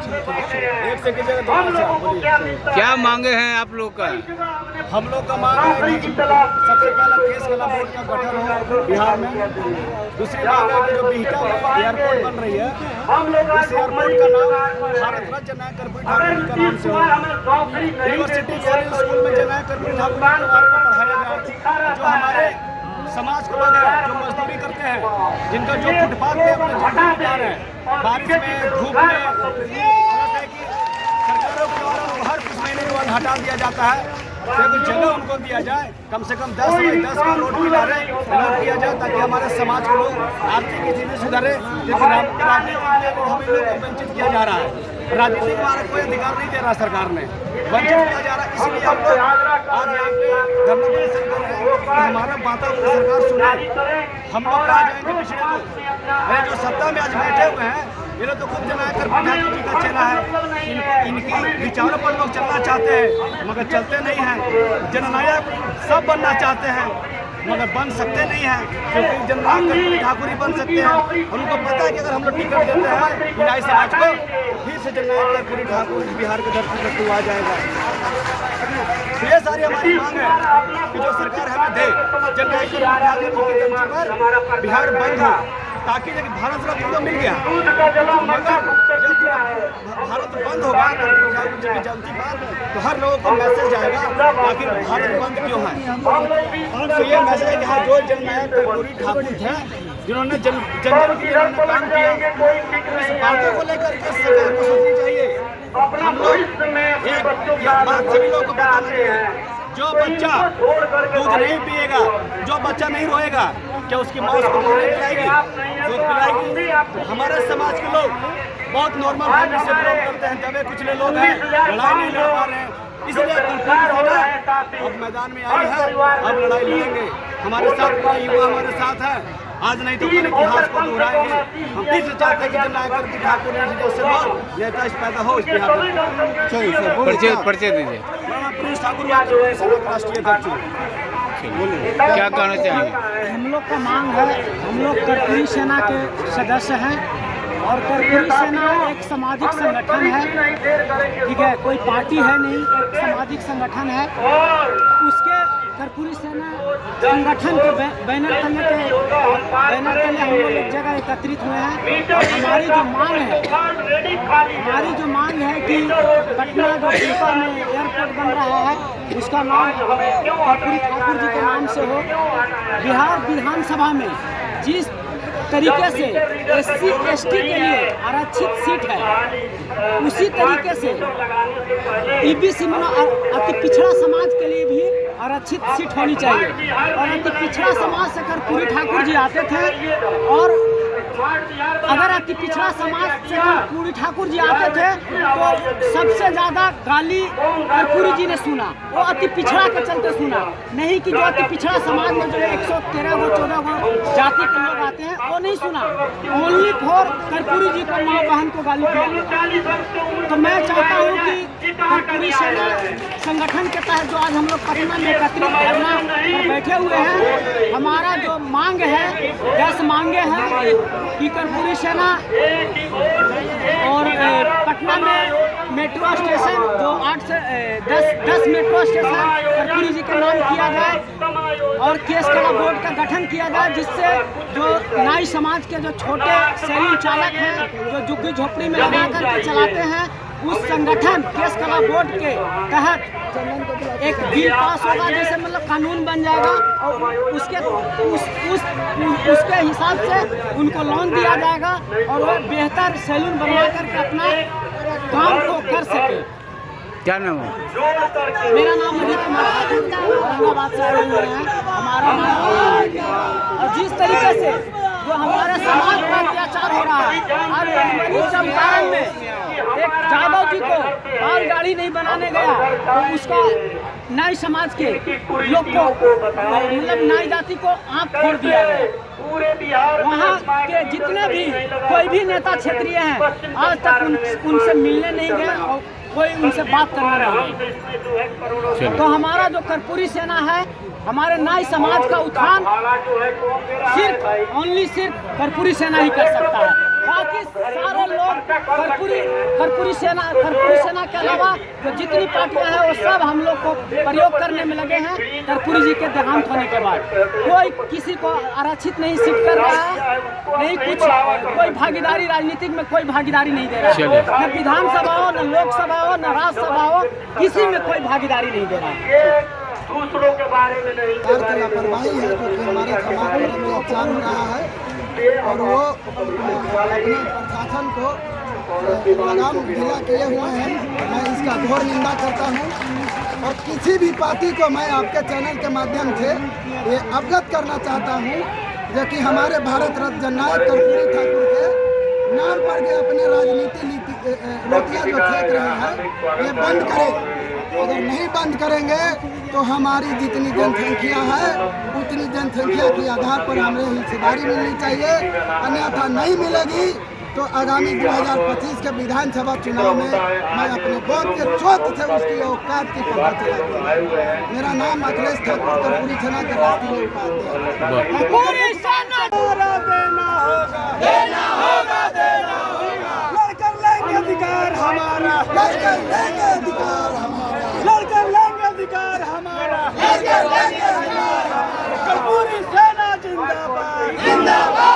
एक से की जगह क्या मांगे हैं आप लोग का? हम लोग का मांग है कि सबसे पहला केस कला बोर्ड का गठन हो बिहार में। दूसरी मांग है कि जो बिहटा में एयरपोर्ट बन रही है, इस एयरपोर्ट का नाम भारत रत्न जननायक कर्पूरी ठाकुर जी का नाम से हो। यूनिवर्सिटी कॉलेज स्कूल में जननायक कर्पूरी ठाकुर जी के बारे में पढ़ाया जाए। जो हमारे समाज के लोग हैं, जो मजदूरी करते हैं, जिनका जो फुटपाथ पे अपने झंडे उतार है, बारिश में धूप में, सरकारों के द्वारा हर कुछ महीने के बाद हटा दिया जाता है। तो कुछ जगह उनको दिया जाए, कम से कम 10 का रोड किनारे अलॉट किया जाए, ताकि हमारे समाज के लोग आर्थिक स्थिति सुधारे। लेकिन राजनीतिक हमें लोग वंचित किया जा रहा है। राजनीतिक द्वारा कोई अधिकार नहीं दे रहा सरकार ने, वंचित किया जा रहा है। इसलिए हम लोग आज यहाँ पे धरना प्रदर्शन कर रहे हैं कि हमारा बातों को सरकार सुने। हम लोग कहा जाएंगे पिछड़े लोग, अरे जो सत्ता में आज बैठे हुए हैं, ये लोग तो खुद जननायक कर्पूरी ठाकुर जी का चेला है। इनकी विचारों पर लोग चलना चाहते हैं, मगर चलते नहीं हैं। जननायक सब बनना चाहते हैं, मगर बन सकते नहीं हैं, क्योंकि जननायक कर्पूरी ठाकुर ही बन सकते हैं। उनको पता है कि अगर हम लोग टिकट देते हैं इनाई समाज को, फिर से जननायक कर्पूरी ठाकुर बिहार के धरती पर आ जाएगा। तो ये सारी हमारी मांग है कि जो सरकार हमें दे, जननायक कर्पूरी ठाकुर जी की धरती पर बिहार बंद हो, ताकि जब भारत रत्न तो मिल गया, मगर जब भारत बंद होगा ठाकुर जी की जयंती पर, तो हर लोगों को मैसेज जाएगा आखिर भारत बंद क्यों है। तो ये मैसेज है कि हाँ, जो जननायक कर्पूरी ठाकुर थे, जिन्होंने जन के लिए काम किया, इस बातों को लेकर के सरकार को सोचनी चाहिए। हम लोग एक बात सभी लोगों को बताना चाहिए, जो बच्चा दूध नहीं पिएगा, जो बच्चा नहीं रोएगा, क्या उसकी माँ उसको दूध नहीं पिलाएगी, दूध पिलाएगी? हमारे समाज के लोग बहुत नॉर्मल फैमिली से बिलोंग करते हैं, दबे कुचले लोग हैं, लड़ाई नहीं लड़ पा रहे हैं। इसलिए अब मैदान में आई है, अब लड़ाई लड़ेंगे। हमारे साथ पूरा युवा हमारे साथ है, आज नहीं तो कल इतिहास को दोहराएंगे। हम फिर से चाहते हैं कि जननायक कर्पूरी ठाकुर जी जैसे नेता पैदा हो इस बिहार में। परिचय दीजिए। प्रिंस ठाकुर राष्ट्रीय अध्यक्ष। क्या कहना चाहेंगे? हम लोग का मांग है, हम लोग कर्पूरी सेना के सदस्य हैं और कर्पूरी सेना एक सामाजिक संगठन है, ठीक है, कोई पार्टी है नहीं, एक सामाजिक संगठन है। उसके कर्पूरी सेना संगठन के बैनर तले हम लोग एक जगह एकत्रित हुए हैं। और हमारी जो मांग है कि पटना जो बिहटा में एयरपोर्ट बन रहा है, उसका नाम कर्पूरी ठाकुर जी के नाम से हो। बिहार विधानसभा में जिस तरीके से SC ST के लिए आरक्षित सीट है, उसी तरीके से EBC अति पिछड़ा समाज के लिए भी आरक्षित सीट होनी चाहिए। और अति पिछड़ा समाज से कर्पूरी ठाकुर जी आते थे, और अगर अति पिछड़ा समाज से कर्पूरी ठाकुर जी आते थे तो सबसे ज़्यादा गाली कर्पूरी जी ने सुना, वो अति पिछड़ा के चलते सुना, नहीं कि जो अति पिछड़ा समाज में जो 113 गो 14 गो जाति के लोग आते हैं वो नहीं सुना। ओनली फॉर कर्पूरी जी को माँ बहन को गाली दिया। तो मैं चाहता हूँ कि कर्पूरी सेना संगठन के तहत जो आज हम लोग पटना में एकत्रित धरना पर बैठे हुए हैं, हमारा जो मांग है 10 मांगे हैं कि कर्पूरी सेना और पटना में मेट्रो स्टेशन जो 8 से 10 मेट्रो स्टेशन कर्पूरी जी के नाम किया जाए, और केस कला बोर्ड का गठन किया जाए, जिससे जो नाई समाज के जो छोटे सैलून चालक हैं, जो झुग्गी झोपड़ी में लगा करके चलाते हैं, उस संगठन केस कला बोर्ड के तहत एक बिल पास होगा, जैसे मतलब कानून बन जाएगा, और उसके हिसाब से उनको लोन दिया जाएगा, और वो बेहतर सैलून बनवा करके अपना काम को कर सके। क्या नाम है? मेरा नाम अजीत कुमार ठाकुर, औरंगाबाद से आए हुए हैं। हमारा नाम, और जिस तरीके से जो हमारे समाज पर अत्याचार हो रहा है, आज चंपारण में एक जादव जी को बाल दाढ़ी नहीं बनाने गया, तो उसका नाई समाज के लोग को मतलब नाई जाति को आँख फोड़ दिया गया। वहाँ के जितने भी कोई भी नेता क्षेत्रीय हैं, आज तक उनसे मिलने नहीं गए और कोई उनसे बात करने नहीं गए। तो हमारा जो कर्पूरी सेना है, हमारे नाई समाज का उत्थान सिर्फ कर्पूरी सेना ही कर सकता है। बाकी सारे लोग कर्पूरी सेना के अलावा जो जितनी पार्टियां हैं वो सब हम लोग को प्रयोग करने में लगे हैं। कर्पूरी जी के देहांत होने के बाद कोई किसी को आरक्षित नहीं सीट कर रहा है, नहीं कुछ कोई भागीदारी, राजनीतिक में कोई भागीदारी नहीं दे रहा है। न विधानसभा हो, न लोकसभा हो, न राज्यसभा हो, किसी में कोई भागीदारी नहीं दे रहा है। दूसरों के बारे में नहीं लापरवाही है क्योंकि हमारे समाज में अत्याचार हो रहा है और वो अपने प्रशासन को लगाम ढीला किए हुए हैं। मैं इसका घोर निंदा करता हूं और किसी भी पार्टी को मैं आपके चैनल के माध्यम से ये अवगत करना चाहता हूं जो कि हमारे भारत रत्न जननायक कर्पूरी ठाकुर के नाम पर के अपने राजनीति रोटियां जो फेंक रहे हैं ये बंद करें। अगर नहीं बंद करेंगे तो हमारी जितनी जनसंख्या है उतनी जनसंख्या के आधार पर हमें हिस्सेदारी मिलनी चाहिए, अन्यथा नहीं मिलेगी तो आगामी 2025 के विधानसभा चुनाव में मैं अपने वोट के चोट से उसकी औकात की पता चला। मेरा नाम अखिलेश ठाकुर, कर्पूरी सेना के राष्ट्रीय उपाध्यक्ष। लड़कर लेंगे अधिकार हमारा, लड़कर लेंगे अधिकार हमारा, लड़कर लेंगे अधिकार हमारा, लड़कर लेंगे अधिकार हमारा। कर्पूरी सेना जिंदाबाद, जिंदाबाद।